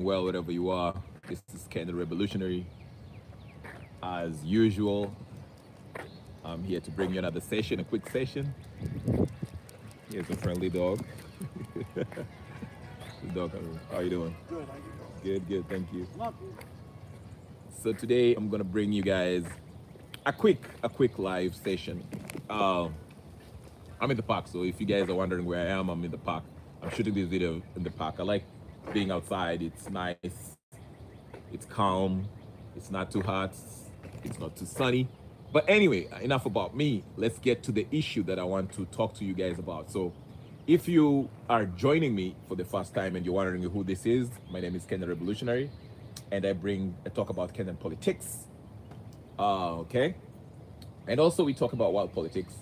well wherever you are. This is Ken the Revolutionary. As usual, I'm here to bring you another session, a quick session. Here's a friendly dog. The dog, how are you doing? Good, how you doing? Good, good, thank you. Love you. So today I'm gonna bring you guys a quick live session. Uh, I'm in the park, so if you guys are wondering where I am, I'm in the park. I'm shooting this video in the park. I like being outside. It's nice. It's calm. It's not too hot. It's not too sunny. But anyway, enough about me. Let's get to the issue that I want to talk to you guys about. So, if you are joining me for the first time and you're wondering who this is, my name is Ken the Revolutionary, and I talk about Kenyan politics. Okay, and also we talk about world politics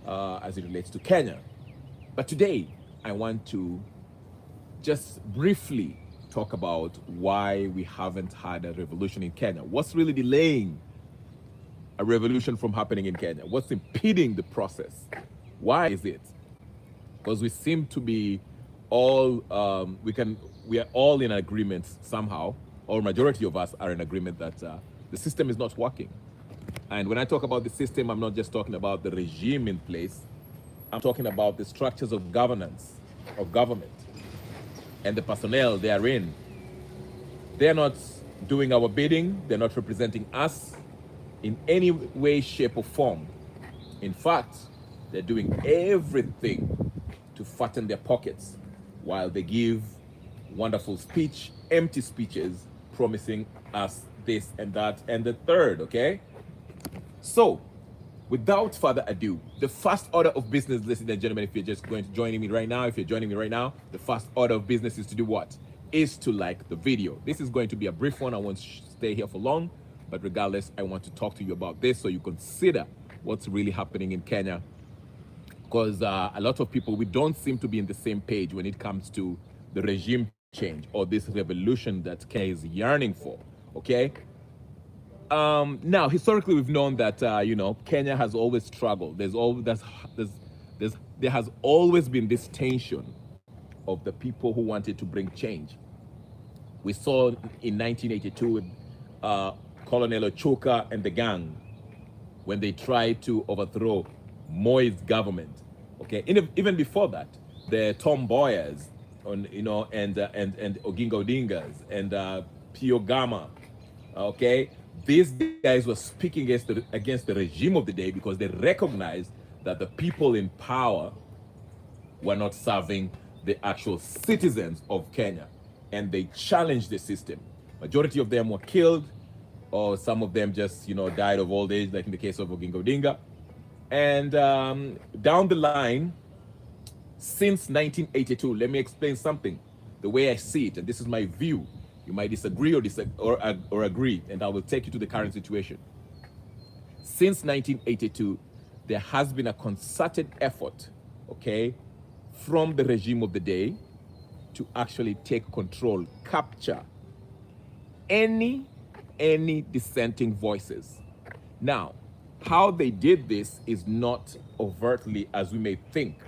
as it relates to Kenya. But today, I want to just briefly talk about why we haven't had a revolution in Kenya. What's really delaying a revolution from happening in Kenya? What's impeding the process? Why is it? Because we seem to be all we are all in agreement somehow, or majority of us are in agreement that the system is not working. And when I talk about the system, I'm not just talking about the regime in place. I'm talking about the structures of governance, of government, and the personnel they are in. They're not doing our bidding. They're not representing us in any way, shape, or form. In fact, they're doing everything to fatten their pockets while they give wonderful speech, empty speeches, promising us this and that and the third, okay? So, without further ado, the first order of business, ladies and gentlemen, if you're just going to joining me right now, if you're joining me right now, the first order of business is to do what? Is to like the video. This is going to be a brief one. I won't stay here for long, but regardless, I want to talk to you about this so you consider what's really happening in Kenya. Because a lot of people, we don't seem to be in the same page when it comes to the regime change or this revolution that Kenya is yearning for, okay? Now, historically, we've known that Kenya has always struggled. There has always been this tension of the people who wanted to bring change. We saw in 1982 with Colonel Ochoka and the gang when they tried to overthrow Moi's government. Okay, even before that, the tomboyers and Oginga Odingas and Pio Gama. Okay, these guys were speaking against the regime of the day because they recognized that the people in power were not serving the actual citizens of Kenya, and they challenged the system. Majority of them were killed, or some of them just died of old age, like in the case of Oginga Odinga. And down the line, since 1982, let me explain something, the way I see it, and this is my view. You might disagree or agree, and I will take you to the current situation. Since 1982, there has been a concerted effort, okay, from the regime of the day to actually take control, capture any dissenting voices. Now, how they did this is not overtly as we may think.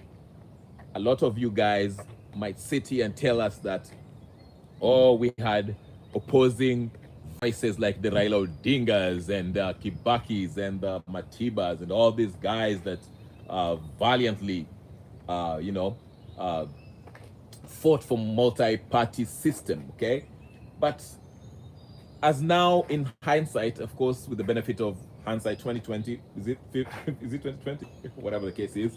A lot of you guys might sit here and tell us that, oh, we had opposing voices like the Raila Odingas and Kibakis and Matibas and all these guys that valiantly, fought for multi-party system, okay? But as now in hindsight, of course, with the benefit of hindsight 2020, is it 2020? Whatever the case is,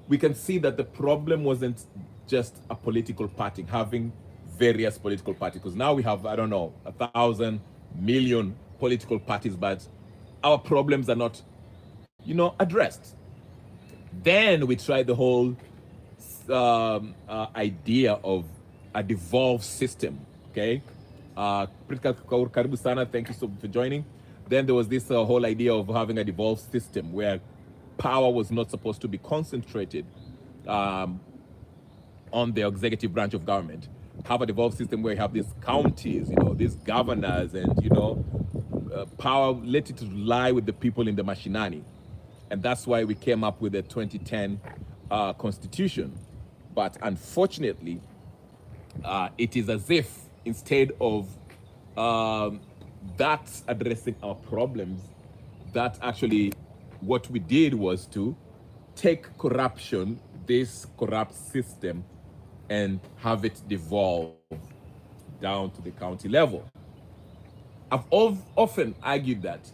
we can see that the problem wasn't just a political party, having various political parties, because now we have, I don't know, 1,000 million political parties, but our problems are not, addressed. Then we tried the whole idea of a devolved system, okay? Pritka Karibu Sana, thank you so much for joining. Then there was this whole idea of having a devolved system where power was not supposed to be concentrated on the executive branch of government. Have a devolved system where you have these counties, these governors, and power, let it lie with the people in the mashinani. And that's why we came up with the 2010 constitution. But unfortunately, It is as if instead of um, that addressing our problems, that actually what we did was to take corruption, this corrupt system, and have it devolve down to the county level. I've often argued that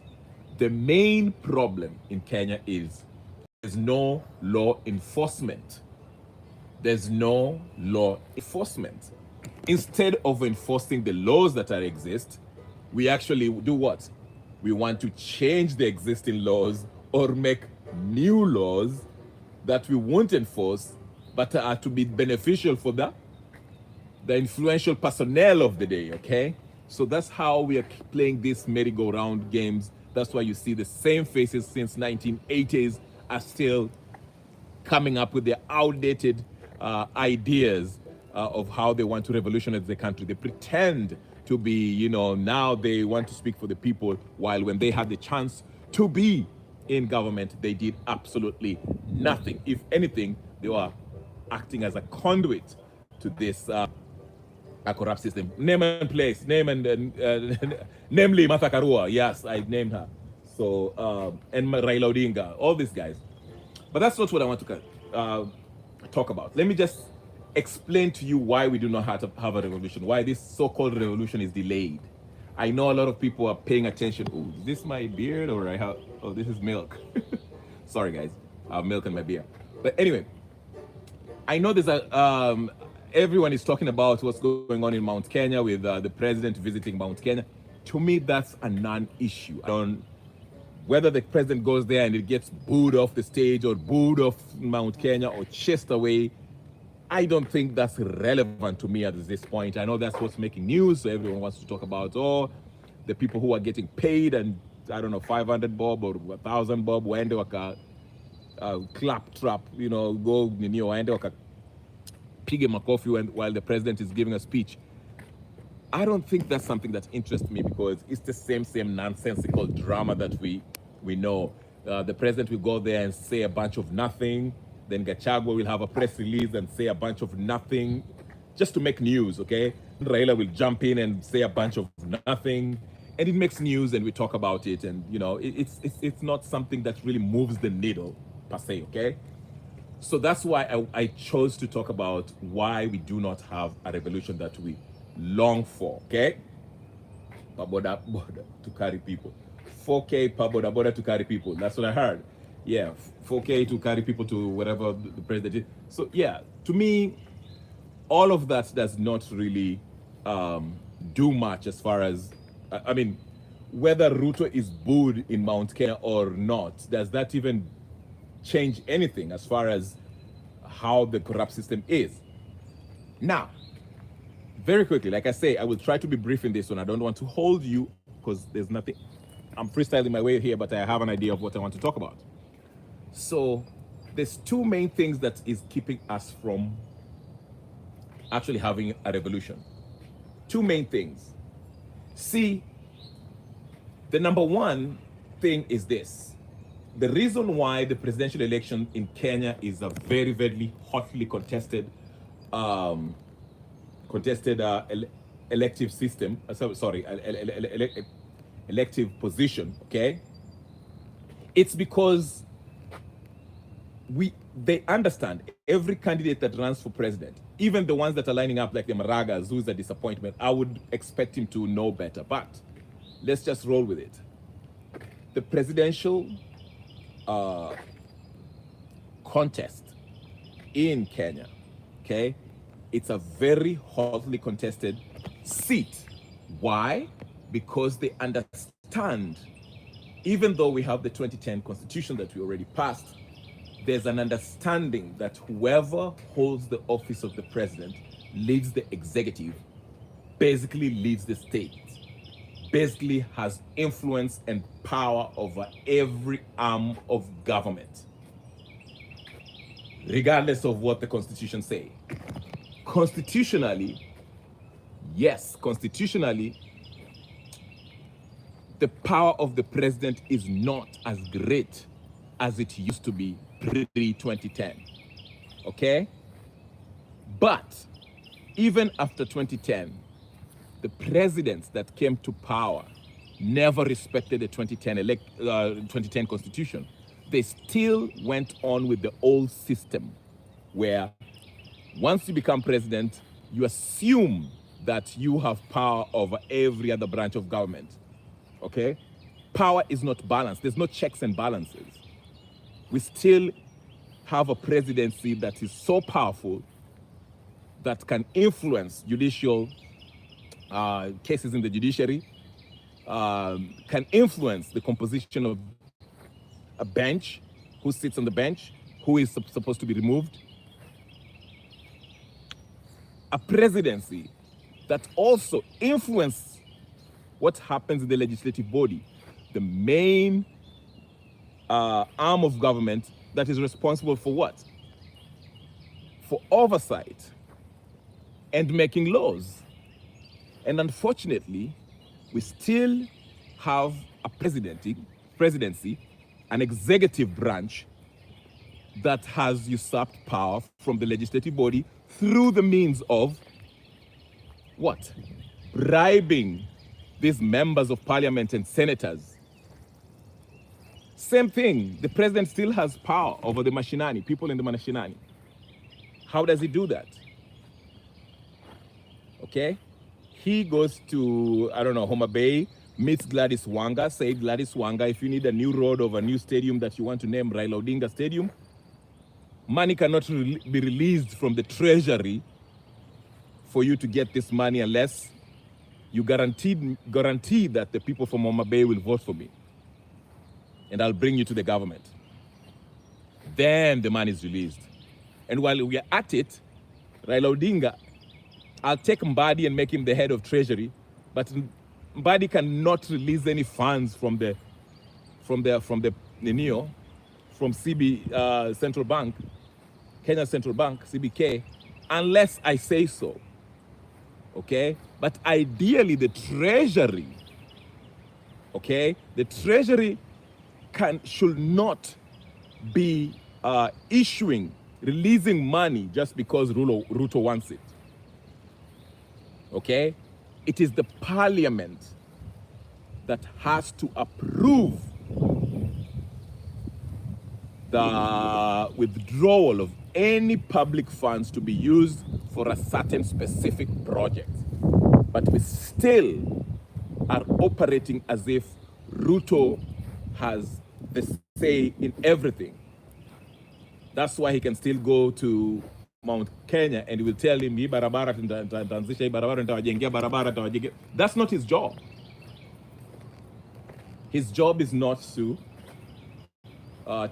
the main problem in Kenya is there's no law enforcement. There's no law enforcement. Instead of enforcing the laws that are exist, we actually do what? We want to change the existing laws or make new laws that we won't enforce, but are to be beneficial for the influential personnel of the day, okay? So that's how we are playing these merry-go-round games. That's why you see the same faces since 1980s are still coming up with their outdated ideas of how they want to revolutionize the country. They pretend to be, now they want to speak for the people, while when they had the chance to be in government, they did absolutely nothing. If anything, they were acting as a conduit to this a corrupt system. Name and place, namely Martha Karua. Yes, I named her. So, and Raila Odinga, all these guys. But that's not what I want to talk about. Let me just explain to you why we do not have a revolution, why this so-called revolution is delayed. I know a lot of people are paying attention. Oh, is this my beard or oh, this is milk. Sorry, guys. I have milk in my beer. But anyway, I know there's everyone is talking about what's going on in Mount Kenya with the president visiting Mount Kenya. To me, that's a non-issue. I don't, whether the president goes there and it gets booed off the stage or booed off Mount Kenya or chased away, I don't think that's relevant to me at this point. I know that's what's making news, so everyone wants to talk about, the people who are getting paid and, I don't know, 500 bob or 1,000 bob, waende waka clap trap, go waende waka pige makofi while the president is giving a speech. I don't think that's something that interests me, because it's the same nonsensical drama that we know. The president will go there and say a bunch of nothing. Then Gachagua will have a press release and say a bunch of nothing just to make news, okay? Raila will jump in and say a bunch of nothing, and it makes news and we talk about it, and it's not something that really moves the needle per se, okay? So that's why I chose to talk about why we do not have a revolution that we long for, okay? Paboda border to carry people. 4K paboda border to carry people. That's what I heard. Yeah, 4K to carry people to wherever the president is. So yeah, to me, all of that does not really do much as far as, I mean, whether Ruto is booed in Mount Kenya or not, does that even change anything as far as how the corrupt system is? Now, very quickly, like I say, I will try to be brief in this one. I don't want to hold you because there's nothing. I'm freestyling my way here, but I have an idea of what I want to talk about. So there's two main things that is keeping us from actually having a revolution. Two main things. See, the number one thing is this. The reason why the presidential election in Kenya is a very, very hotly contested elective system, elective position, okay? It's because they understand every candidate that runs for president, even the ones that are lining up like the Maragas, who's a disappointment, I would expect him to know better, but let's just roll with it. The presidential contest in Kenya, okay? It's a very hotly contested seat. Why? Because they understand, even though we have the 2010 constitution that we already passed, there's an understanding that whoever holds the office of the president leads the executive, basically leads the state, basically has influence and power over every arm of government, regardless of what the constitution says. Constitutionally, yes, constitutionally, the power of the president is not as great as it used to be pre-2010, okay? But even after 2010, the presidents that came to power never respected the 2010 constitution. They still went on with the old system where once you become president, you assume that you have power over every other branch of government, okay? Power is not balanced. There's no checks and balances. We still have a presidency that is so powerful that can influence judicial cases in the judiciary, can influence the composition of a bench, who sits on the bench, who is supposed to be removed. A presidency that also influences what happens in the legislative body, the main arm of government that is responsible for what? For oversight and making laws. And unfortunately, we still have a presidency, an executive branch that has usurped power from the legislative body through the means of what? Bribing these members of parliament and senators. Same thing, the president still has power over the mashinani, people in the mashinani. How does he do that? Okay, he goes to, I don't know, Homa Bay, meets Gladys Wanga, said, Gladys Wanga, if you need a new road or a new stadium that you want to name Raila Odinga Stadium, money cannot be released from the treasury for you to get this money unless you guarantee that the people from Homa Bay will vote for me. And I'll bring you to the government. Then the money is released. And while we are at it, Raila Odinga, I'll take Mbadi and make him the head of treasury, but Mbadi cannot release any funds from CB Central Bank, Kenya Central Bank, CBK, unless I say so. Okay? But ideally the treasury, okay, the treasury should not be releasing money just because Ruto wants it. Okay? It is the parliament that has to approve the withdrawal of any public funds to be used for a certain specific project. But we still are operating as if Ruto has the say in everything. That's why he can still go to Mount Kenya and he will tell him, that's not his job. His job is not to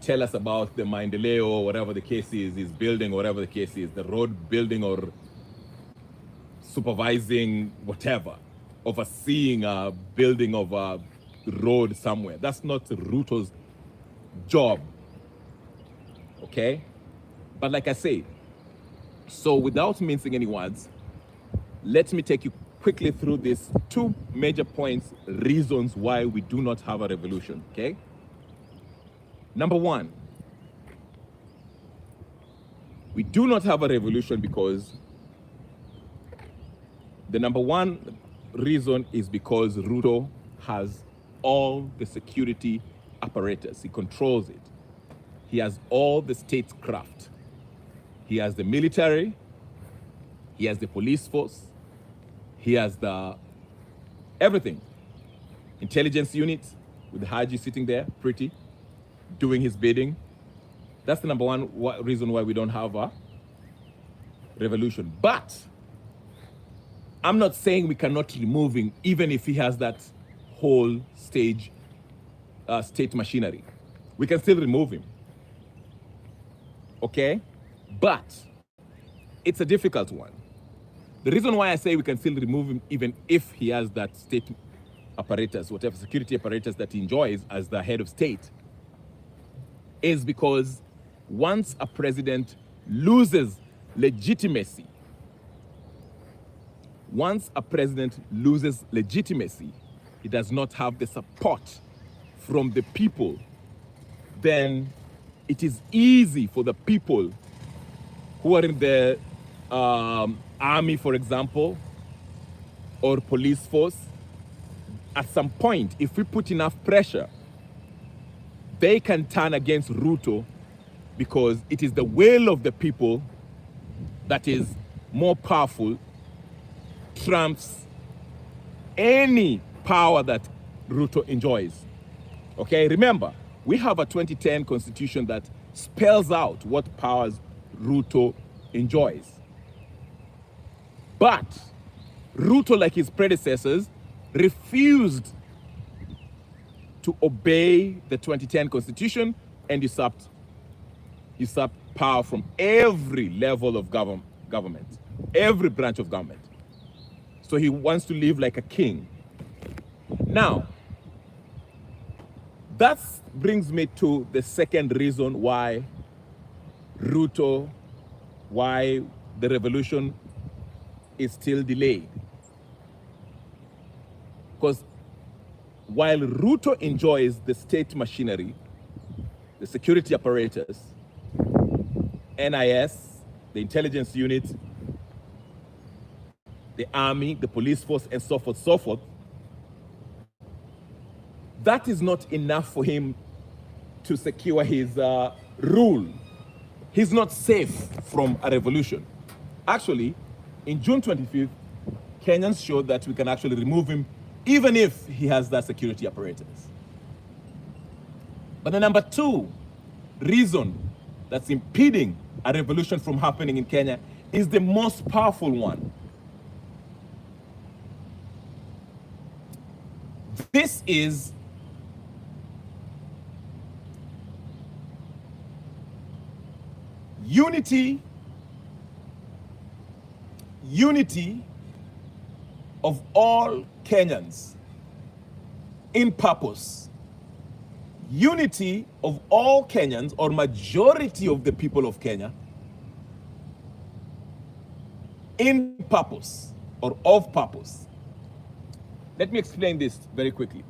tell us about the Maendeleo or whatever the case is, his building or whatever the case is, the road building or supervising whatever, overseeing a building of a road somewhere. That's not Ruto's job, okay? But like I say, so without mincing any words, let me take you quickly through these two major points, reasons why we do not have a revolution, okay? Number one, we do not have a revolution because the number one reason is because Ruto has all the security apparatus. He controls it. He has all the statecraft. He has the military. He has the police force. He has the everything. Intelligence unit with Haji sitting there, pretty, doing his bidding. That's the number one reason why we don't have a revolution. But I'm not saying we cannot remove him, even if he has that whole state machinery. We can still remove him. Okay? But it's a difficult one. The reason why I say we can still remove him, even if he has that state apparatus, whatever security apparatus that he enjoys as the head of state, is because once a president loses legitimacy, he does not have the support from the people, then it is easy for the people who are in the army, for example, or police force, at some point, if we put enough pressure, they can turn against Ruto because it is the will of the people that is more powerful, trumps any power that Ruto enjoys. Okay, remember, we have a 2010 constitution that spells out what powers Ruto enjoys. But Ruto, like his predecessors, refused to obey the 2010 constitution and usurped power from every level of government, every branch of government. So he wants to live like a king. Now, that brings me to the second reason why the revolution is still delayed. Because while Ruto enjoys the state machinery, the security apparatus, NIS, the intelligence unit, the army, the police force, and so forth, that is not enough for him to secure his rule. He's not safe from a revolution. Actually, in June 25th, Kenyans showed that we can actually remove him even if he has that security apparatus. But the number two reason that's impeding a revolution from happening in Kenya is the most powerful one. This is unity of all Kenyans in purpose. Unity of all Kenyans, or majority of the people of Kenya, in purpose or of purpose. Let me explain this very quickly.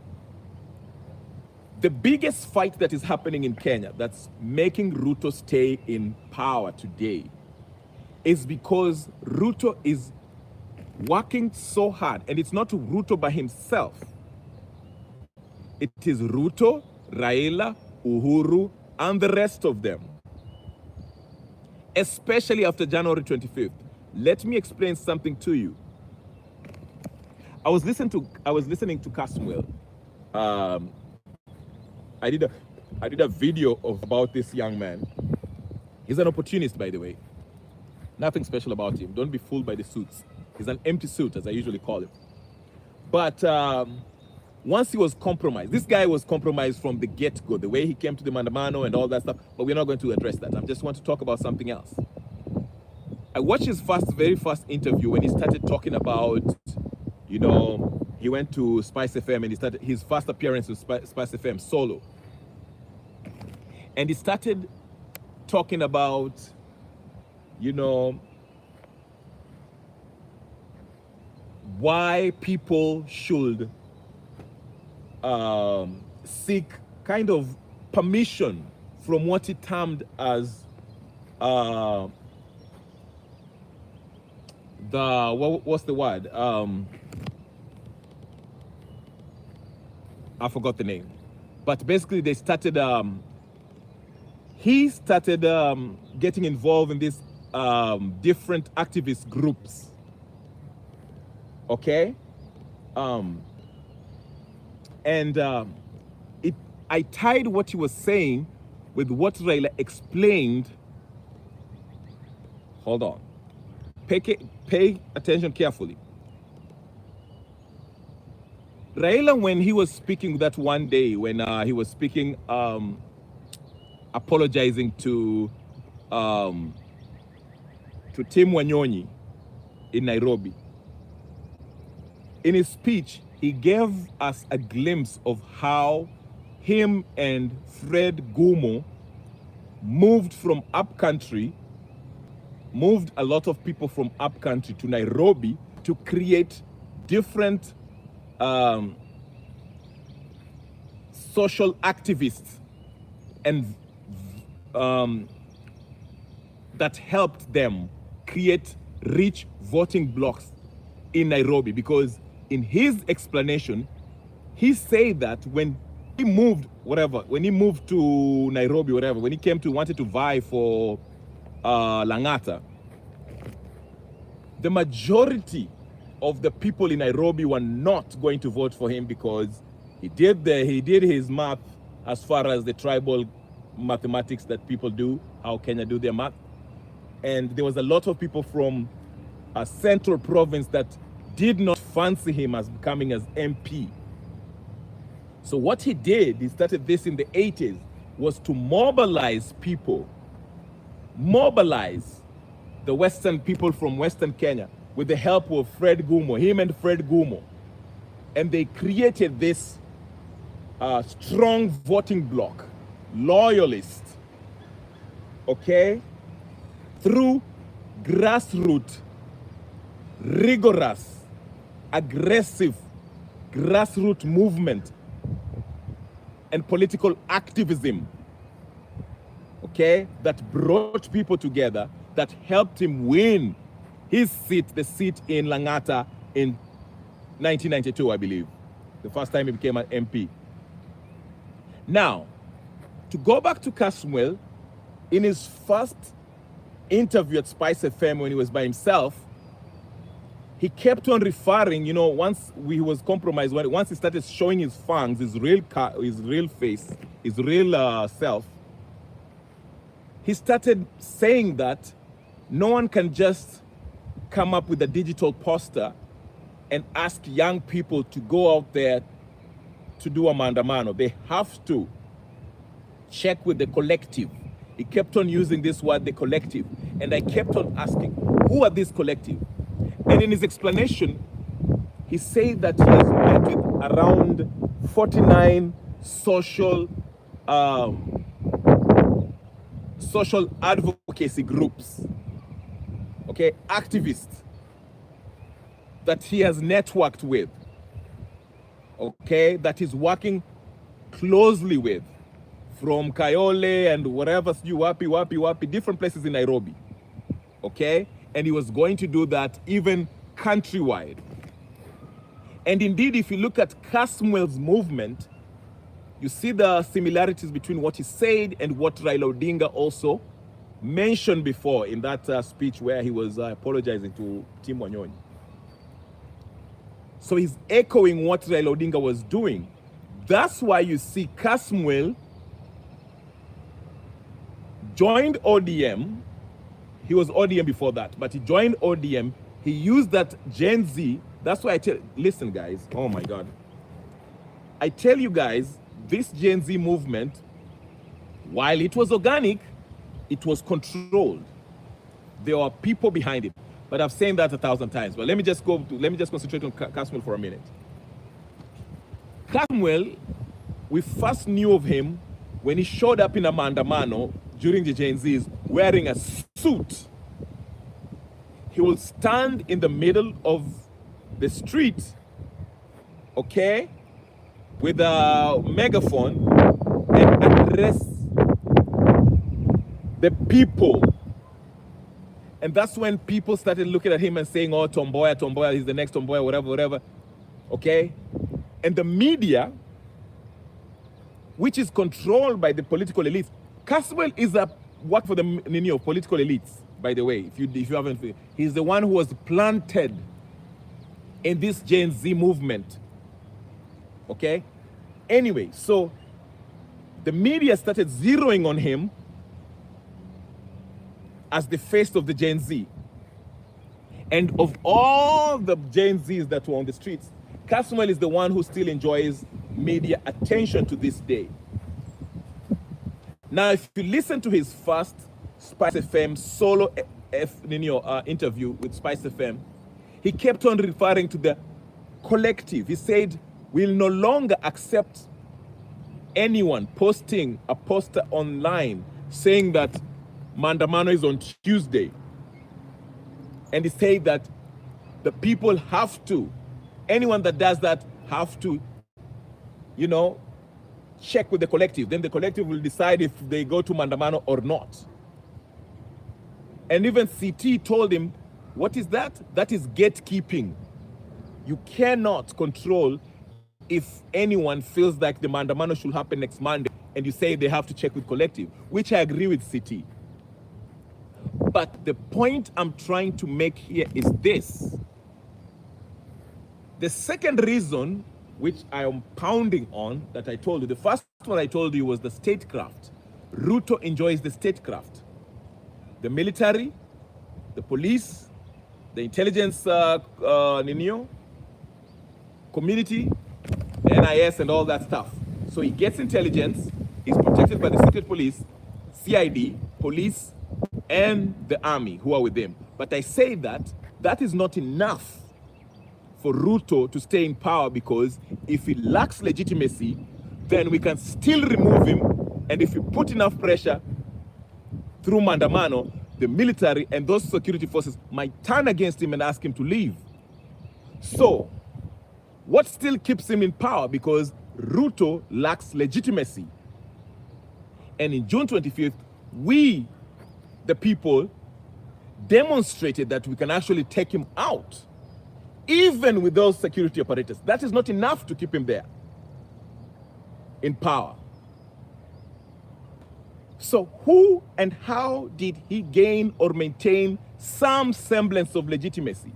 The biggest fight that is happening in Kenya that's making Ruto stay in power today is because Ruto is working so hard, and it's not Ruto by himself. It is Ruto, Raila, Uhuru, and the rest of them. Especially after January 25th. Let me explain something to you. I was listening to Caswell. I did a video about this young man. He's an opportunist, by the way. Nothing special about him. Don't be fooled by the suits. He's an empty suit, as I usually call him. But once he was compromised, this guy was compromised from the get-go, the way he came to the Mandamano and all that stuff, but we're not going to address that. I just want to talk about something else. I watched his very first interview when he started talking about, you know, he went to Spice FM and he started his first appearance with Spice FM solo. And he started talking about, you know, why people should seek kind of permission from what he termed as what's the word? I forgot the name. But basically they started, he started getting involved in these different activist groups. Okay? I tied what he was saying with what Raila explained. Hold on. Pay attention carefully. Raila, when he was speaking that one day, when he was speaking, apologizing to Tim Wanyonyi in Nairobi, in his speech, he gave us a glimpse of how him and Fred Gumo moved from upcountry, moved a lot of people from upcountry to Nairobi to create different social activists and that helped them create reach voting blocks in Nairobi, because in his explanation, he said that when he moved, when he moved to Nairobi, when he wanted to vie for Langata, the majority of the people in Nairobi were not going to vote for him, because he did his math as far as the tribal mathematics that people do, how Kenya do their math. And there was a lot of people from a central province that did not fancy him as becoming as MP. So what he did, he started this in the 80s, was to mobilize people, mobilize the Western people from Western Kenya with the help of Fred Gumo, him and Fred Gumo. And they created this strong voting bloc, loyalist, okay, through grassroots, rigorous, aggressive grassroots movement and political activism, okay, that brought people together, that helped him win his seat, the seat in Langata in 1992, I believe, the first time he became an MP. Now, to go back to Kasmuel, in his first interview at Spice FM when he was by himself, he kept on referring, you know, once he was compromised, once he started showing his fangs, his real face, his real self, he started saying that no one can just come up with a digital poster and ask young people to go out there to do a maandamano. They have to check with the collective. He kept on using this word, the collective. And I kept on asking, who are this collective? And in his explanation, he said that he has met with around 49 social advocacy groups, okay, activists that he has networked with, okay, that he's working closely with, from Kayole and wherever, Wapi, different places in Nairobi, okay? And he was going to do that even countrywide. And indeed, if you look at Kasmuel's movement, you see the similarities between what he said and what Raila Odinga also mentioned before in that speech where he was apologizing to Tim Wanyonyi. So he's echoing what Raila Odinga was doing. That's why you see Kasmuel joined ODM. He was ODM before that, but he joined ODM. He used that Gen Z. That's why listen guys, oh my God. I tell you guys, this Gen Z movement, while it was organic, it was controlled. There are people behind it. But I've said that 1,000 times. But let me just concentrate on Kasmuel for a minute. Kasmuel, we first knew of him when he showed up in a maandamano during the Gen Zs wearing a suit. He will stand in the middle of the street, okay, with a megaphone and address the people. And that's when people started looking at him and saying, oh, Tomboya, he's the next Tomboya, whatever, okay? And the media, which is controlled by the political elites. Kasmuel is work for the political elites, by the way, if you haven't, he's the one who was planted in this Gen Z movement, okay? Anyway, so the media started zeroing on him as the face of the Gen Z. And of all the Gen Zs that were on the streets, Kasmuel is the one who still enjoys media attention to this day. Now, if you listen to his first Spice FM solo interview with Spice FM, he kept on referring to the collective. He said, we'll no longer accept anyone posting a poster online saying that Maandamano is on Tuesday. And he said that the people have to, anyone that does that have to, you know, check with the collective. Then the collective will decide if they go to Maandamano or not. And even CT told him, What is that? That is gatekeeping. You cannot control if anyone feels like the Maandamano should happen next Monday and you say they have to check with collective, which I agree with CT. But the point I'm trying to make here is this. The second reason, which I am pounding on, that I told you, the first one I told you was the statecraft. Ruto enjoys the statecraft. The military, the police, the intelligence community, the NIS and all that stuff. So he gets intelligence, he's protected by the secret police, CID, police, and the army who are with him. But I say that that is not enough for Ruto to stay in power, because if he lacks legitimacy, then we can still remove him, and if we put enough pressure through Maandamano, the military and those security forces might turn against him and ask him to leave. So, what still keeps him in power? Because Ruto lacks legitimacy. And in June 25th, we, the people, demonstrated that we can actually take him out, even with those security apparatus. That is not enough to keep him there in power. So who and how did he gain or maintain some semblance of legitimacy?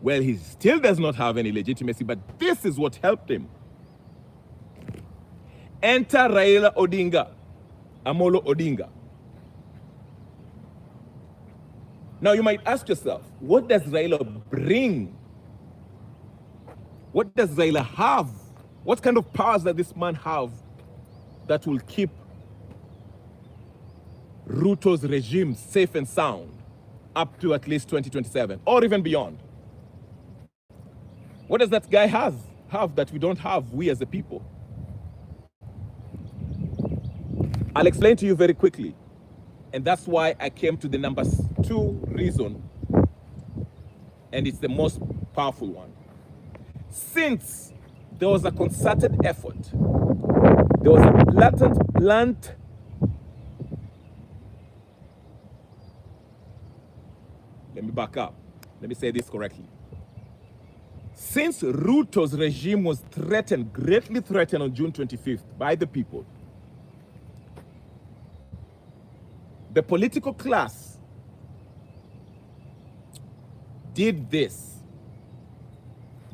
Well, he still does not have any legitimacy, but this is what helped him. Enter Raila Odinga, Amolo Odinga. Now you might ask yourself, what does Raila bring? What does Raila have? What kind of powers does this man have that will keep Ruto's regime safe and sound up to at least 2027 or even beyond? What does that guy have that we don't have, we as a people? I'll explain to you very quickly. And that's why I came to the number 2 reason. And it's the most powerful one. Since there was a concerted effort, there was a blatant let me back up. Let me say this correctly. Since Ruto's regime was threatened, greatly threatened on June 25th by the people, the political class did this.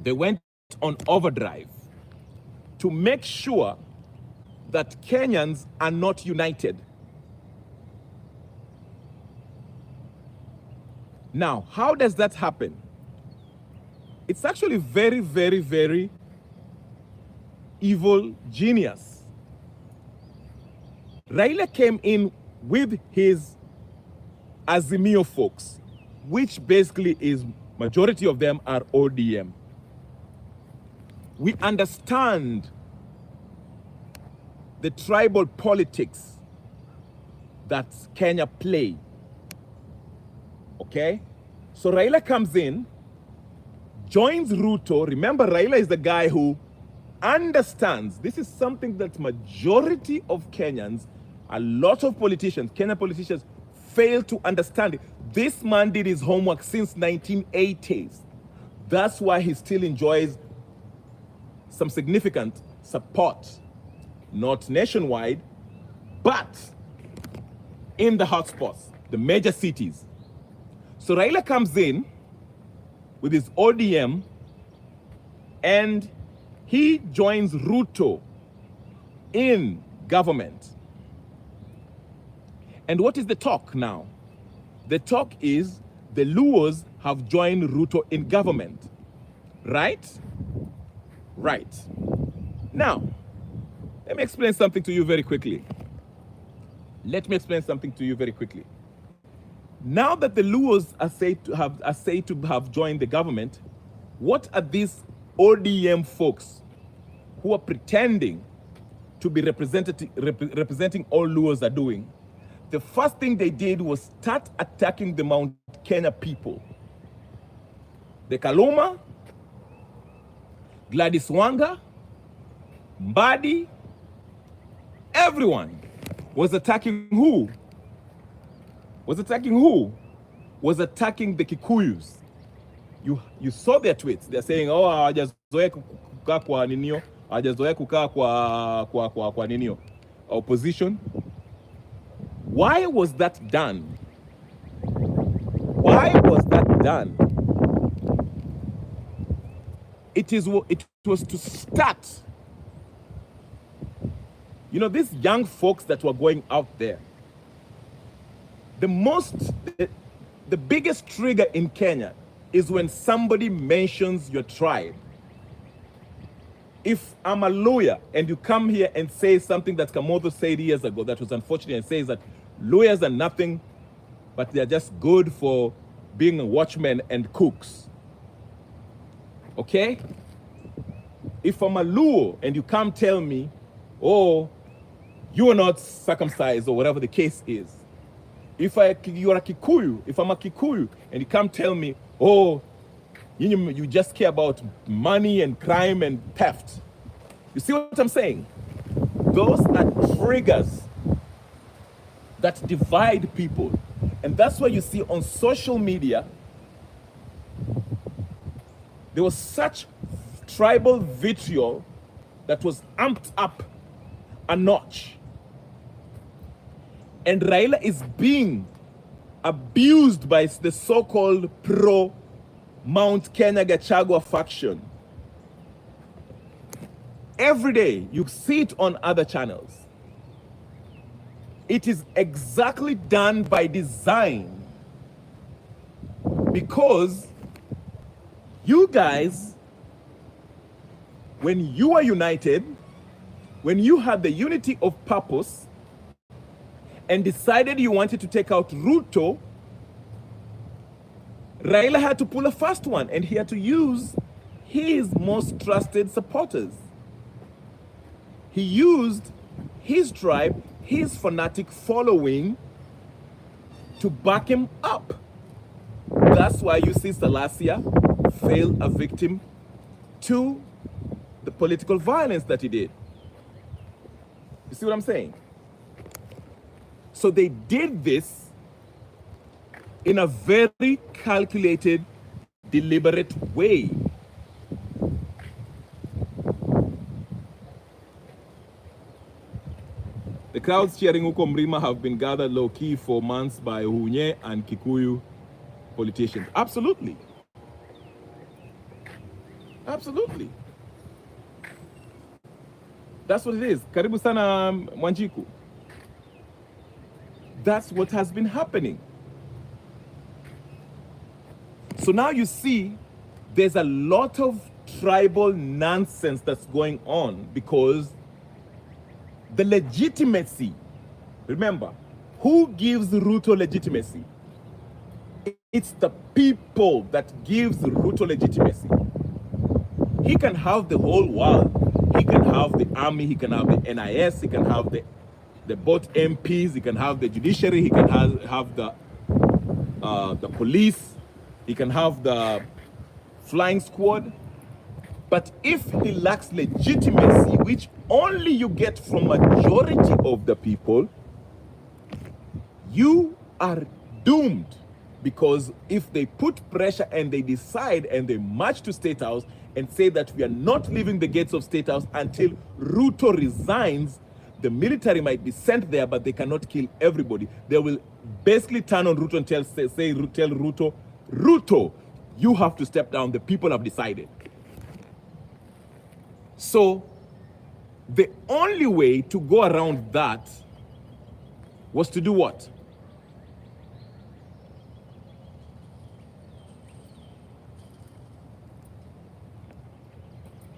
They went on overdrive to make sure that Kenyans are not united. Now, how does that happen? It's actually very, very, very evil genius. Raila came in with his Azimio folks, which basically is, majority of them are ODM. We understand the tribal politics that Kenya play. Okay? So Raila comes in, joins Ruto. Remember, Raila is the guy who understands. This is something that majority of Kenyans, a lot of politicians, Kenyan politicians, fail to understand. This man did his homework since 1980s. That's why he still enjoys some significant support, not nationwide, but in the hotspots, the major cities. So Raila comes in with his ODM and he joins Ruto in government. And what is the talk now? The talk is the Luos have joined Ruto in government, right? Right. Now, let me explain something to you very quickly. Now that the Luos are said to have joined the government, what are these ODM folks who are pretending to be representing all Luos are doing? The first thing they did was start attacking the Mount Kenya people. The Kaluma, Gladys Wanga, Mbadi, everyone was attacking who? was attacking the Kikuyus. You saw their tweets. They're saying, oh, hawajazoea kukaa kwa ninio, hawajazoea kukaa kwa ninio, opposition. Why was that done? Why was that done? It was to start. You know, these young folks that were going out there, the biggest trigger in Kenya is when somebody mentions your tribe. If I'm a lawyer and you come here and say something that Kamoto said years ago that was unfortunate, and says that lawyers are nothing, but they're just good for being a watchman and cooks. Okay? If I'm a Luo and you come tell me, oh, you are not circumcised or whatever the case is. If you are a Kikuyu, if I'm a Kikuyu and you come tell me, oh, you just care about money and crime and theft. You see what I'm saying? Those are triggers that divide people. And that's why you see on social media, there was such tribal vitriol that was amped up a notch. And Raila is being abused by the so-called pro-Mount Kenya Gachagua faction. Every day, you see it on other channels. It is exactly done by design. Because you guys, when you are united, when you had the unity of purpose, and decided you wanted to take out Ruto, Raila had to pull a fast one, and he had to use his most trusted supporters. He used his tribe, his fanatic following, to back him up. That's why you see Salasia fell a victim to the political violence that he did. You see what I'm saying? So they did this in a very calculated, deliberate way. The crowds cheering Uko Mrima have been gathered low-key for months by Hunye and Kikuyu politicians. Absolutely. Absolutely. That's what it is. Karibu sana Mwanjiku. That's what has been happening. So now you see there's a lot of tribal nonsense that's going on because the legitimacy, remember, who gives Ruto legitimacy? It's the people that gives Ruto legitimacy. He can have the whole world. He can have the army, he can have the NIS, he can have the both MPs, he can have the judiciary, he can have the police, he can have the flying squad. But if he lacks legitimacy, which only you get from majority of the people, you are doomed. Because if they put pressure and they decide and they march to State House and say that we are not leaving the gates of State House until Ruto resigns, the military might be sent there, but they cannot kill everybody. They will basically turn on Ruto and tell Ruto, Ruto, you have to step down. The people have decided. So the only way to go around that was to do what?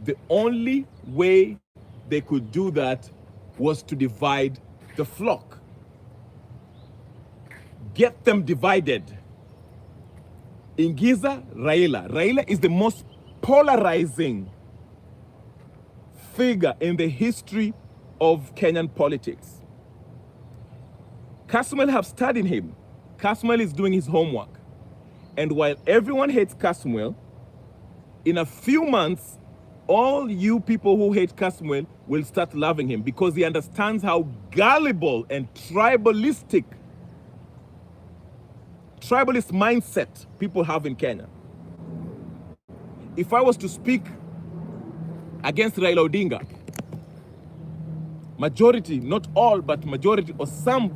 The only way they could do that was to divide the flock. Get them divided. Ingiza Raila. Raila is the most polarizing figure in the history of Kenyan politics. Kasmuel have studied him. Kasmuel is doing his homework. And while everyone hates Kasmuel, in a few months, all you people who hate Kasmuel will start loving him because he understands how gullible and tribalistic tribalist mindset people have in Kenya. If I was to speak against Raila Odinga, majority, not all, but majority or some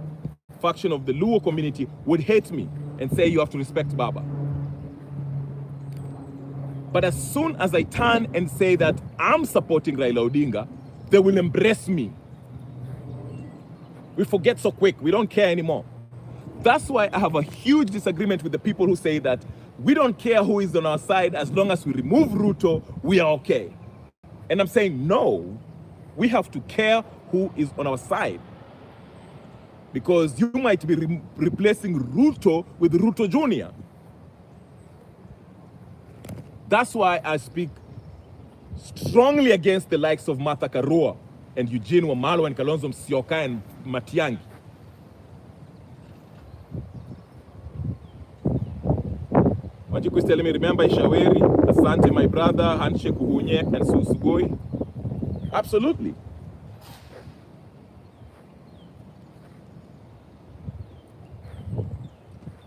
faction of the Luo community would hate me and say you have to respect Baba. But as soon as I turn and say that I'm supporting Raila Odinga, they will embrace me. We forget so quick, we don't care anymore. That's why I have a huge disagreement with the people who say that we don't care who is on our side, as long as we remove Ruto, we are okay. And I'm saying no, we have to care who is on our side. Because you might be replacing Ruto with Ruto Jr. That's why I speak strongly against the likes of Martha Karua and Eugene Wamalwa and Kalonzo Musyoka and Matiang'i. Wanjiku is telling me, remember Ishaweri, Asante, my brother, Handshake Uhunye, and Susugoi. Absolutely.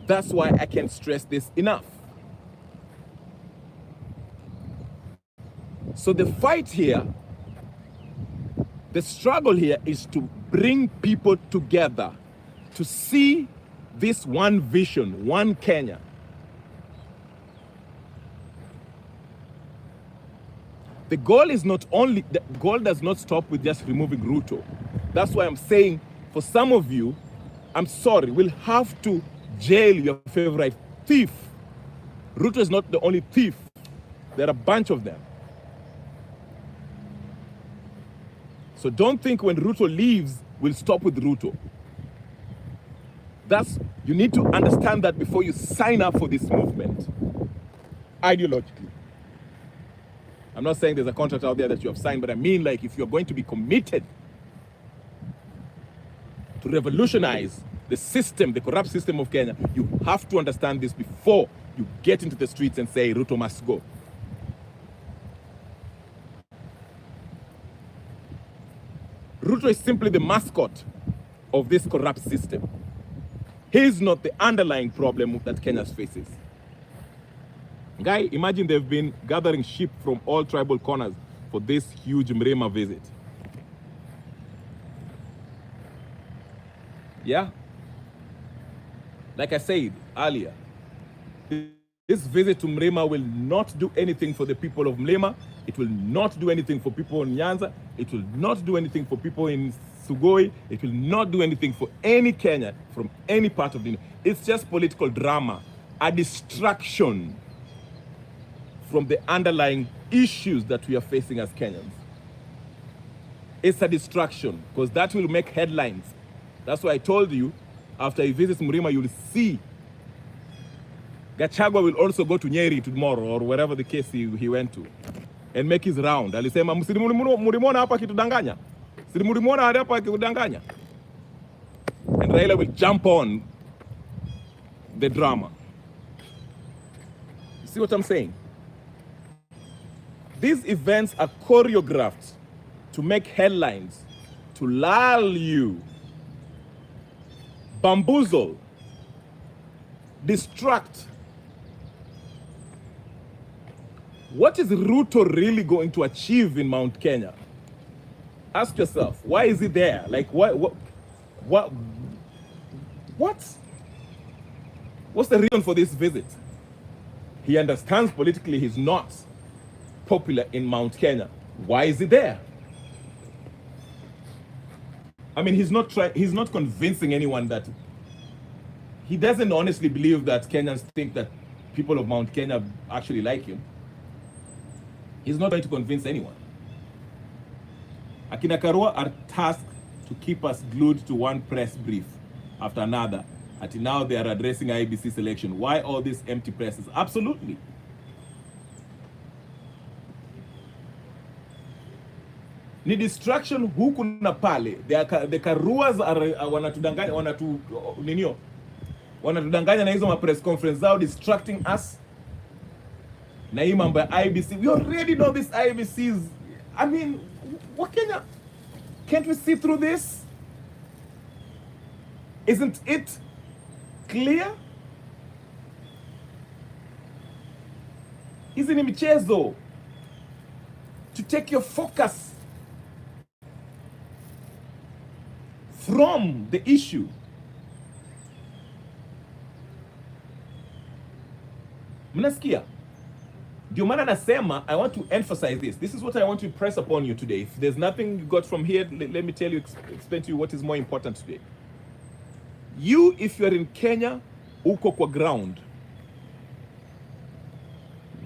That's why I can't stress this enough. So the fight here, the struggle here is to bring people together to see this one vision, one Kenya. The goal is not only, the goal does not stop with just removing Ruto. That's why I'm saying, for some of you, I'm sorry, we'll have to jail your favorite thief. Ruto is not the only thief. There are a bunch of them. So don't think when Ruto leaves, we'll stop with Ruto. You need to understand that before you sign up for this movement, ideologically. I'm not saying there's a contract out there that you have signed, but I mean, like, if you're going to be committed to revolutionize the system, the corrupt system of Kenya, you have to understand this before you get into the streets and say Ruto must go. Ruto is simply the mascot of this corrupt system. He is not the underlying problem that Kenya faces. Guy, imagine they've been gathering sheep from all tribal corners for this huge Mrema visit. Yeah? Like I said earlier, this visit to Mrema will not do anything for the people of Mrema. It will not do anything for people in Nyanza. It will not do anything for people in Sugoi. It will not do anything for any Kenya from any part of the Union. It's just political drama, a distraction from the underlying issues that we are facing as Kenyans. It's a distraction because that will make headlines. That's why I told you, after he visits Mrema, you'll see Gachagua will also go to Nyeri tomorrow or wherever the case he went to and make his round. Alisema msimulimona hapa kitudanganya. Simulimona hapa kitudanganya. And Raila will jump on the drama. You see what I'm saying? These events are choreographed to make headlines, to lull you, bamboozle, distract. What is Ruto really going to achieve in Mount Kenya? Ask yourself, why is he there? Like, what? What's the reason for this visit? He understands politically he's not popular in Mount Kenya. Why is he there? I mean, he's not convincing anyone that he doesn't honestly believe that Kenyans think that people of Mount Kenya actually like him. He's not going to convince anyone. Akina Karua are tasked to keep us glued to one press brief after another. Until now they are addressing IEBC selection. Why all these empty presses? Absolutely. Ni distraction huku na pale. The Karuas are wanatudanganya na hizo press conference zao, distracting us. Na hii mambo ya IEBC. We already know this IEBCs. I mean, what Kenya? Can't we see through this? Isn't it clear? Hizi ni michezo. To take your focus from the issue. Mnasikia? Ndio maana nasema, I want to emphasize this. This is what I want to impress upon you today. If there's nothing you got from here, let me tell you, explain to you what is more important today. You, if you are in Kenya, uko kwa ground,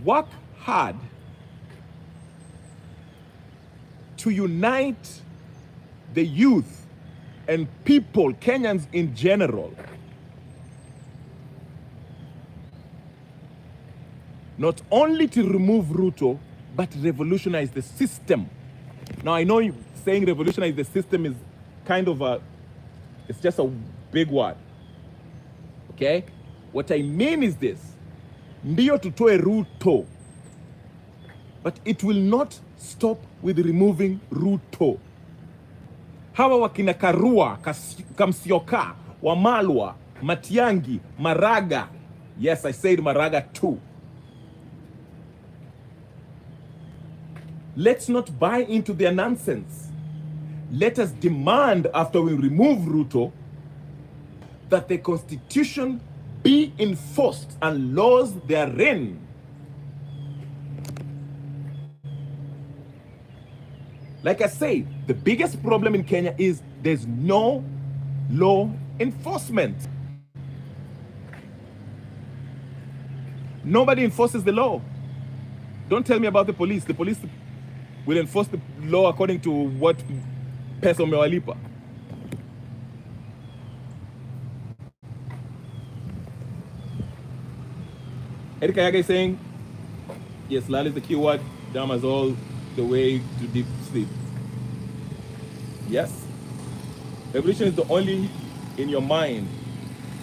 work hard to unite the youth and people, Kenyans in general, not only to remove Ruto, but revolutionize the system. Now, I know saying revolutionize the system is kind of it's just a big word. Okay? What I mean is this. Ndio tutoe Ruto. But it will not stop with removing Ruto. Hawa wakina Karua, Kamsioka, Wamalwa, Matiangi, Maraga. Yes, I said Maraga too. Let's not buy into their nonsense. Let us demand, after we remove Ruto, that the constitution be enforced and laws therein. Like I say, the biggest problem in Kenya is there's no law enforcement. Nobody enforces the law. Don't tell me about the police. The police will enforce the law according to what pesa umewalipa. Erika Yaga is saying, yes, Lal is the keyword. Dama is all the way to deep sleep. Yes. Revolution is the only in your mind.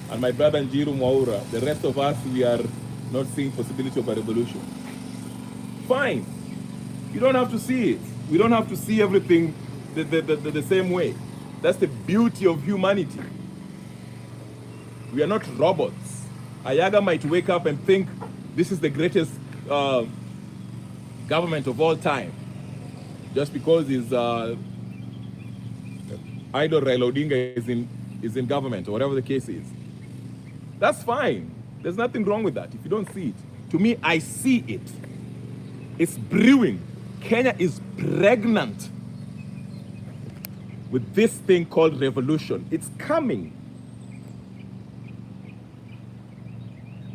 And my brother Njiru Mwaura, the rest of us, we are not seeing possibility of a revolution. Fine. You don't have to see it. We don't have to see everything the same way. That's the beauty of humanity. We are not robots. Ayaga might wake up and think this is the greatest government of all time, just because his idol Raila Odinga is in government, or whatever the case is. That's fine. There's nothing wrong with that if you don't see it. To me, I see it. It's brewing. Kenya is pregnant with this thing called revolution. It's coming.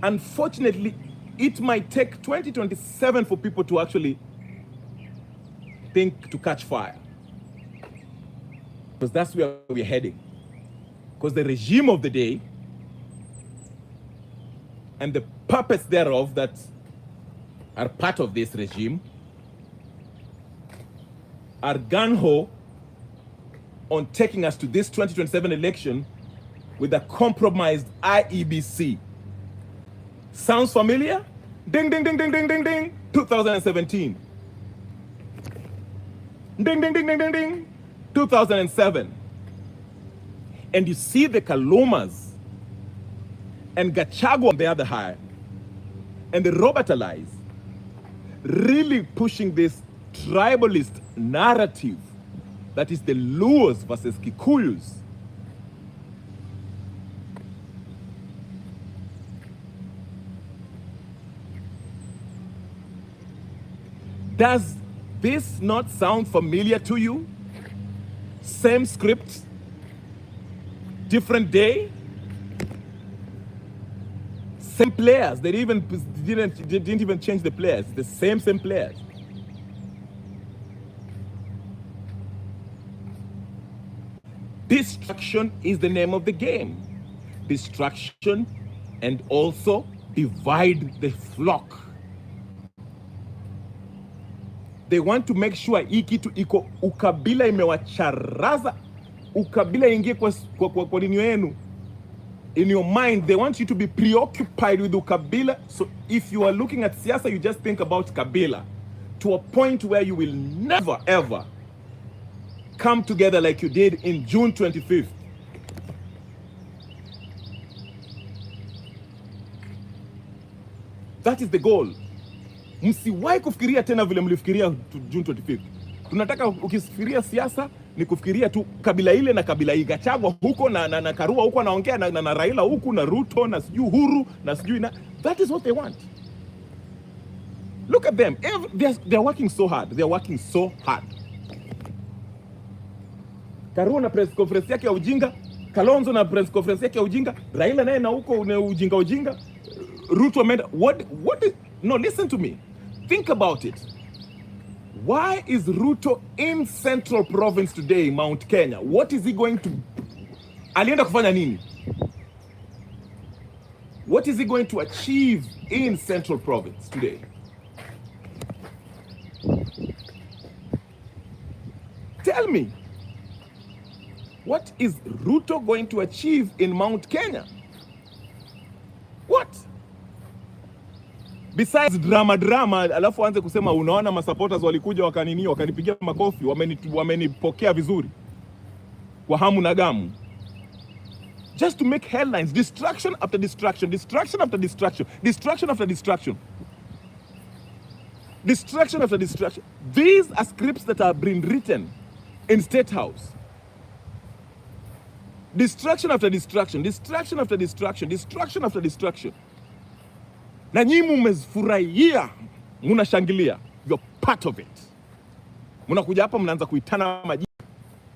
Unfortunately, it might take 2027 for people to actually think to catch fire. Because that's where we're heading. Because the regime of the day and the puppets thereof that are part of this regime are gung-ho on taking us to this 2027 election with a compromised IEBC. Sounds familiar? Ding, ding, ding, ding, ding, ding, ding. 2017. Ding, ding, ding, ding, ding, ding. 2007. And you see the Kalumas and Gachagua on the other hand, and the Robert Allies really pushing this tribalist narrative that is the Luos versus Kikuyus. Does this not sound familiar to you? Same script, different day, same players. They didn't even change the players. The same players. Distraction is the name of the game. Distraction and also divide the flock. They want to make sure hii kitu iko ukabila imewacharaza, ukabila ingie kwa nini yenu. In your mind, they want you to be preoccupied with ukabila. So if you are looking at siasa, you just think about kabila to a point where you will never ever come together like you did in June 25th. That is the goal. Msiwahi kufikiria tena vile mlifikiria June 25th. Tunataka ukifikiria siasa ni kufikiria tu kabila ile na kabila hii. Gachagua huko na Karua huko anaongea na Raila huku na Ruto na sijui Uhuru na sijui na. That is what they want. Look at them. They're working so hard. They're working so hard. Karua na press conference yake ya ujinga, Kalonzo na press conference yake ya ujinga, Raila naye na huko na ujinga. Ruto ameenda. What is, no, listen to me. Think about it. Why is Ruto in Central Province today, Mount Kenya? What is he going to... Alienda kufanya nini? What is he going to achieve in Central Province today? Tell me. What is Ruto going to achieve in Mount Kenya? What? Besides drama, alafu anze kusema unaona masupporters walikuja wakanipigia makofi, wamenipokea vizuri kwa hamu na gamu. Just to make headlines, distraction after distraction, distraction after distraction, distraction after distraction. Distraction after distraction. These are scripts that have been written in State House. Distraction after distraction, distraction after distraction, distraction after distraction. Na nyinyi mmefurahia, mnashangilia. You're part of it. Mnakuja hapa mnaanza kuitana majina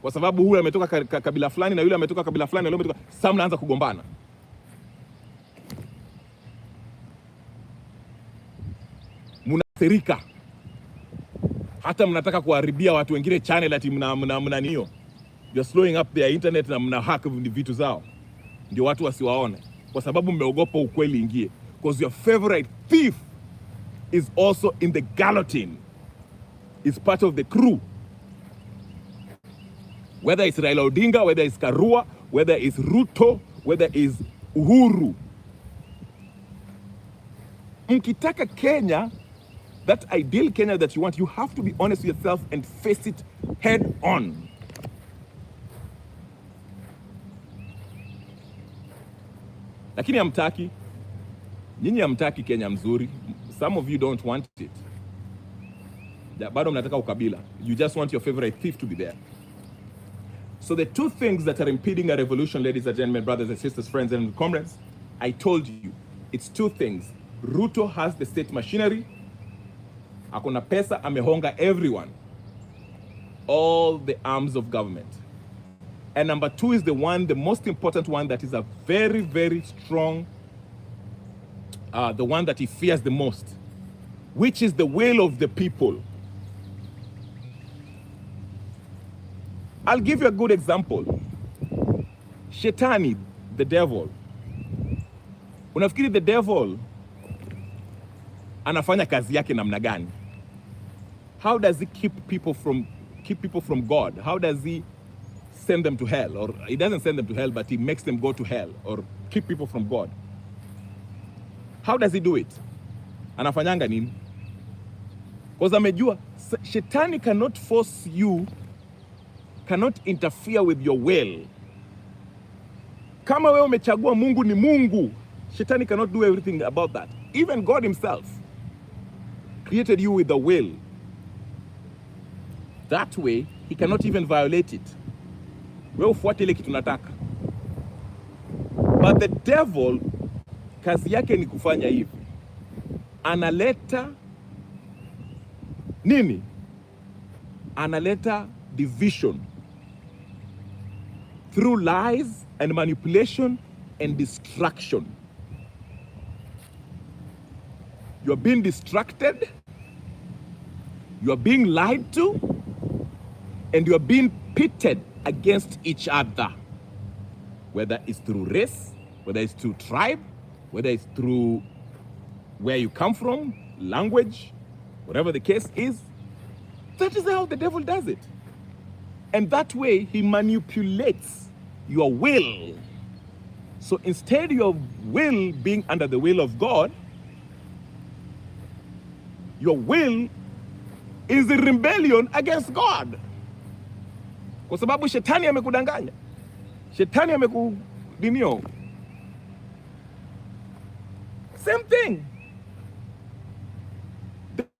kwa sababu huyu ametoka kabila fulani na yule ametoka kabila fulani na yule ametoka, sasa mnaanza kugombana. Mnaathirika. Hata mnataka kuharibia watu wengine channel ati mna niyo. You're slowing up their internet na mna hack vitu zao. Ndio watu wasiwaone kwa sababu mmeogopa ukweli ingie. Because your favorite thief is also in the guillotine. Is part of the crew. Whether it's Raila Odinga, whether it's Karua, whether it's Ruto, whether it's Uhuru. Mkitaka Kenya, that ideal Kenya that you want, you have to be honest with yourself and face it head on. Lakini hamtaki. Nyinyi hamtaki Kenya mzuri. Some of you don't want it. Bado mnataka ukabila. You just want your favorite thief to be there. So the two things that are impeding a revolution, ladies and gentlemen, brothers and sisters, friends and comrades, I told you, it's two things. Ruto has the state machinery. Akona pesa, amehonga everyone. All the arms of government. And number two is the most important one that is a very, very strong, the one that he fears the most, which is the will of the people. I'll give you a good example. Shetani, the devil. Unafikiri the devil anafanya kazi yake namna gani? How does he keep people from God? How does he send them to hell? Or he doesn't send them to hell, but he makes them go to hell or keep people from God. How does he do it? Anafanyanga nini? Because amejua Shetani cannot force you, cannot interfere with your will. Kama wewe umechagua Mungu ni Mungu, Shetani cannot do everything about that. Even God himself created you with a will. That way, he cannot even violate it. Wewe ufuate ile kitu nataka. But the devil, kazi yake ni kufanya hivi. Analeta nini? Analeta division through lies and manipulation and distraction. You're being distracted, you're being lied to, and you're being pitted against each other. Whether it's through race, whether it's through tribe, whether it's through where you come from, language, whatever the case is, that is how the devil does it. And that way, he manipulates your will. So instead of your will being under the will of God, your will is in rebellion against God. Kwa sababu shetani amekudanganya. Shetani amekudinio. Same thing.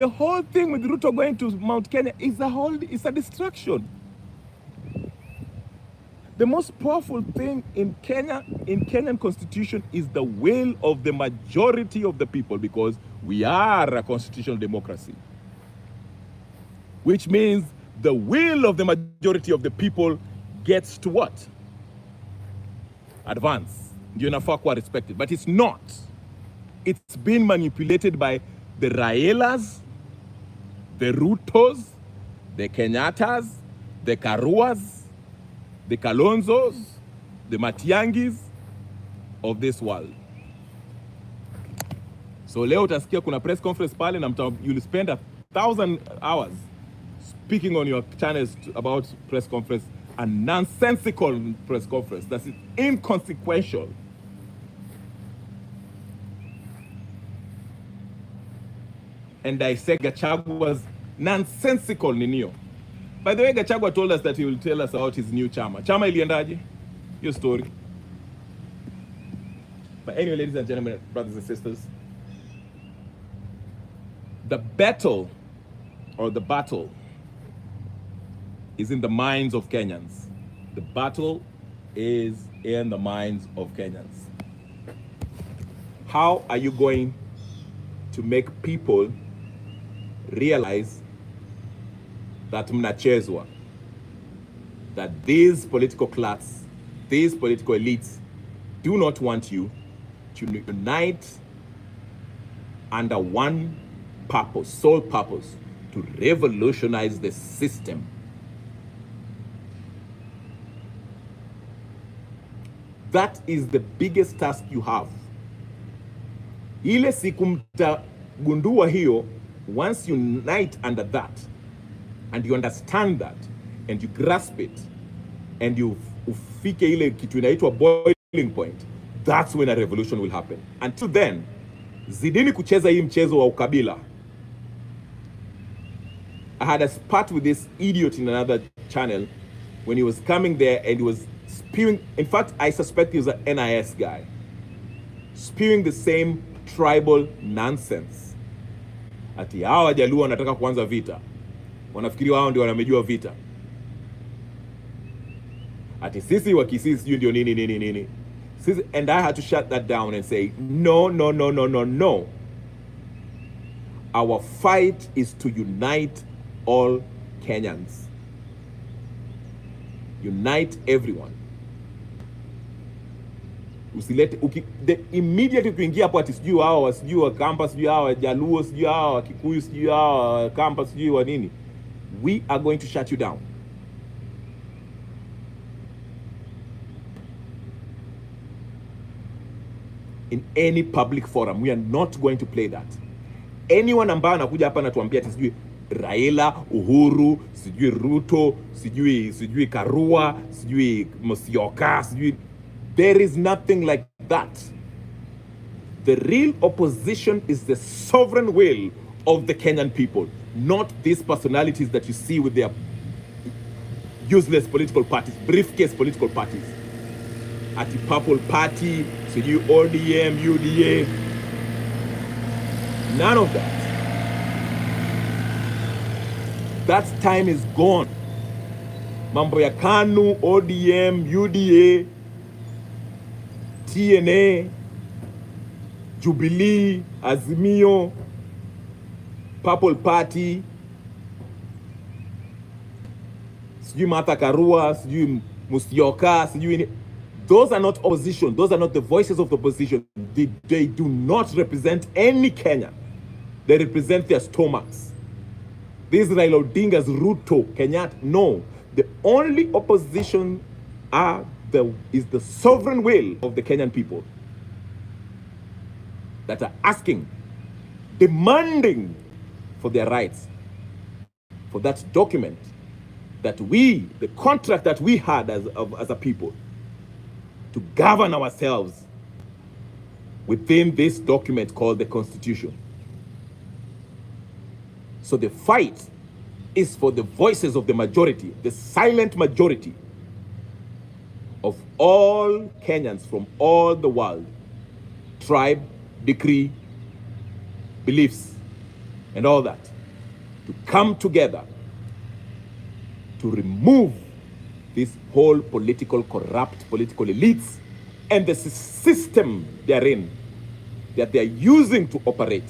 the whole thing with Ruto going to Mount Kenya is a distraction. The most powerful thing in Kenya, in Kenyan constitution, is the will of the majority of the people, because we are a constitutional democracy. Which means the will of the majority of the people gets to what? Advance. Ndio inafaa kuwa respected, but it's not. It's been manipulated by the Railas, the Rutos, the Kenyattas, the Karuas, the Kalonzos, the Matiangis of this world. So leo utasikia kuna press conference pale na you'll spend 1,000 hours speaking on your channels about press conference, a nonsensical press conference that is inconsequential. And dissect Gachagua's nonsensical ninio. By the way, Gachagua told us that he will tell us about his new chama. Chama iliendaje? Your story. But anyway, ladies and gentlemen, brothers and sisters, the battle is in the minds of Kenyans. The battle is in the minds of Kenyans. How are you going to make people realize that mnachezwa, that these political class, these political elites do not want you to unite under one purpose, sole purpose, to revolutionize the system? That is the biggest task you have. Ile siku mtagundua hiyo, once you unite under that, and you understand that, and you grasp it, and you ufike ile kitu inaitwa boiling point, that's when a revolution will happen. Until then, zidini kucheza hii mchezo wa ukabila. I had a spat with this idiot in another channel when he was coming there and he was spewing, in fact, I suspect he was an NIS guy, spewing the same tribal nonsense. Ati hawa Wajaluo wanataka kuanza vita. Wanafikiri wao ndio wanamejua vita. Ati sisi wa Kisii sijui ndio nini. Sisi, and I had to shut that down and say, no. Our fight is to unite all Kenyans. Unite everyone. Usilete immediately ukiingia hapo ati sijui hao sijui wa Kampa sijui hao Wajaluo sijui hao wa Kikuyu sijui hao wa Kampa sijui wa nini, we are going to shut you down. In any public forum, we are not going to play that. Anyone ambaye anakuja hapa natuambia ati sijui Raila, Uhuru, sijui Ruto, sijui Karua, sijui Musyoka, sijui, there is nothing like that. The real opposition is the sovereign will of the Kenyan people, not these personalities that you see with their useless political parties, briefcase political parties. Ati Purple Party, sijui ODM, UDA, none of that. That time is gone. Mambo ya KANU, ODM, UDA, TNA, Jubilee, Azimio, Purple Party, sijui Martha Karua, sijui Musyoka, sijui. Those are not opposition. Those are not the voices of the opposition. They do not represent any Kenya. They represent their stomachs. These Raila Odinga's Ruto, Kenyatta, no. The only opposition is the sovereign will of the Kenyan people that are asking, demanding for their rights, for that document that the contract that we had as a people, to govern ourselves within this document called the Constitution. So the fight is for the voices of the majority, the silent majority of all Kenyans from all the world, tribe, decree, beliefs, and all that. to come together to remove this whole corrupt political elites and the system they're in, that they're using to operate.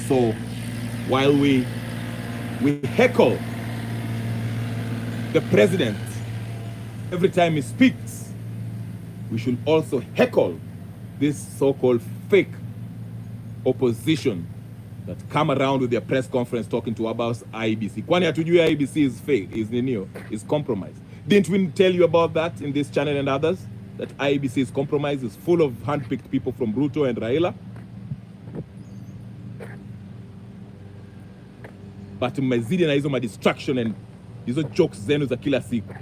So while we heckle the president every time he speaks, we should also heckle this so-called fake opposition that come around with their press conference talking to about IEBC. Kwani hatujui IEBC is fake, is compromised. Didn't we tell you about that in this channel and others? That IEBC is compromised, is full of handpicked people from Ruto and Raila? But mmezidi na hizo distraction and hizo jokes zenu za kila siku.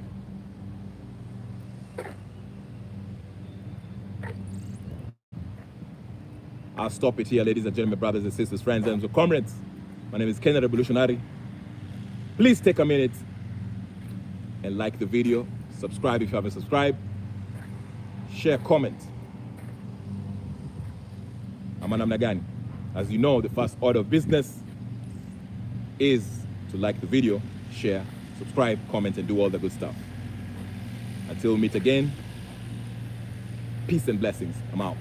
I'll stop it here, ladies and gentlemen, brothers and sisters, friends and comrades. My name is Kenya Revolutionary. Please take a minute and like the video. Subscribe if you haven't subscribed. Share, comment. Ama namna gani? As you know, the first order of business is to like the video, share, subscribe, comment, and do all the good stuff. Until we meet again, peace and blessings. I'm out.